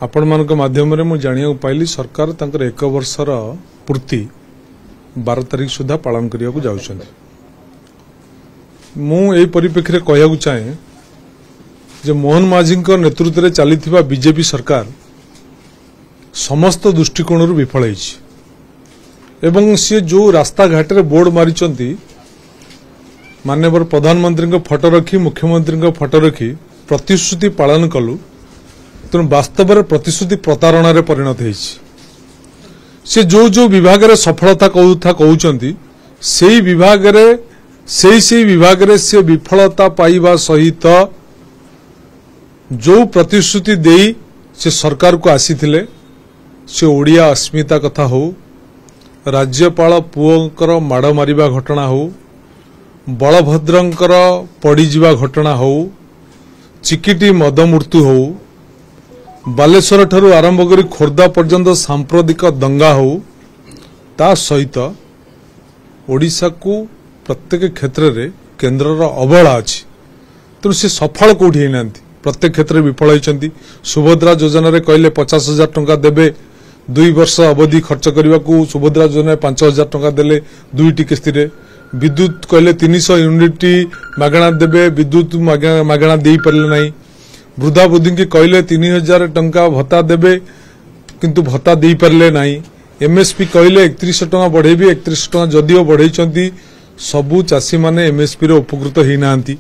आपण मान माध्यम मु जाना पाइली सरकार तांकर 1 वर्षर पूर्ति 12 तारीख सुधा पालन करने को जाउछन्ति। मु एई परिप्रेक्षी कहया चाहे जे मोहन माझी नेतृत्व में चली बीजेपी सरकार समस्त दृष्टिकोण विफल एवं सी जो रास्ता घाट रे बोर्ड मारी माननीय प्रधानमंत्री फोटो रखी मुख्यमंत्री फोटो रखी प्रतिश्रुति पालन कलु तेणु वास्तव में प्रतिश्रुति प्रतारणा परिणत होती जो जो विभाग रे सफलता कहते से विभाग रे से विफलता पाइबा सहित जो प्रतिश्रुति दे से सरकार को आसीथिले से ओडिया अस्मिता कथा हो राज्यपाल पुओंकर माड़ मारिबा घटना हो बलभद्रंकर पड़ीजा घटना हो चिकिटी मद मृत्यु हो बालेश्वर ठारू आरंभ कर खोर्धा पर्यंत सांप्रदायिक दंगा हो ता सहित ओडिशा को प्रत्येक क्षेत्र में केन्द्र अवहेला अच्छी तेणु से सफल कौटी ना प्रत्येक क्षेत्र में विफल होती। सुभद्रा योजना रे कहले 50,000 टंका देबे 2 वर्ष अवधि खर्च करने को सुभद्रा योजना 5,000 टंका देले 2टी किस्ती रे विद्युत कहले 300 यूनिट मागणा देबे विद्युत मागणा दे पारे नहीं। वृद्धा बुद्धि की कहले 3,000 टंका भत्ता देबे किंतु भत्ता दे पारे नहीं। एमएसपी कहले 31 टंका बढ़ेबे 31 टंका जदिओ बढ़ाई सबू चाषी माने एमएसपी रे उपकृत होई नांती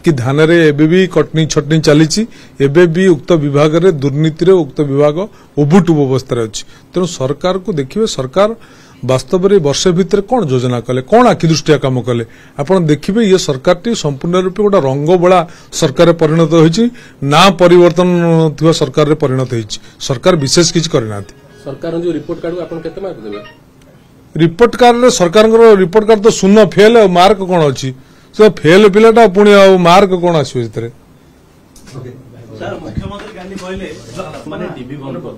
कि धान रे एबे भी कटनी छटनी चली एबे भी उक्त विभाग रे दुर्नीति रे उक्त विभाग उबुटुब अवस्था अच्छी। तेणु सरकार को देखिए सरकार वास्तव में वर्ष भितर कौन योजना कले कौन आखि दृष्टिया काम कले आपन देखिए ये सरकार टी संपूर्ण रूप गोटे रंग बड़ा सरकार परिणत होइछि ना परिवर्तन थिवा सरकार रे परिणत होइछि। सरकार विशेष किछ करना सरकार जो रिपोर्ट कार्ड आपन केते मार्क देबे रिपोर्ट कार्ड रे सरकार रिपोर्ट कार्ड तो शून्य फेल मार्क कौन अच्छी से फेल पिलाटा पुणी मार्क कौन आसो मुख्यमंत्री गांधी कहले माने टीवी बंद कर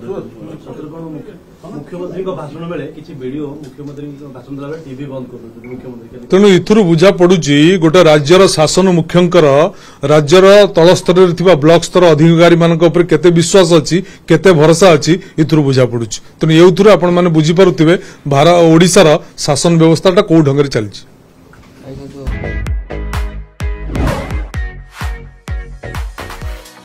मुख्यमंत्री को भाषण बेले किछि वीडियो मुख्यमंत्री भाषण देला बेले टीवी बंद कर मुख्यमंत्री तेणु इथुरु बुझा पड़ुची गोटे राज्यर शासन मुख्यंकर राज्यर तल स्तर रे ब्लॉक स्तर अधिकारी मानक ऊपर केते विश्वास अछि केते भरोसा अछि इथुरु बुझा पड़ुची। तेणु एथुरु आपण माने बुझी पारुथिबे भारत ओडिसा रा शासन व्यवस्थाटा को ढंग रे चलछि।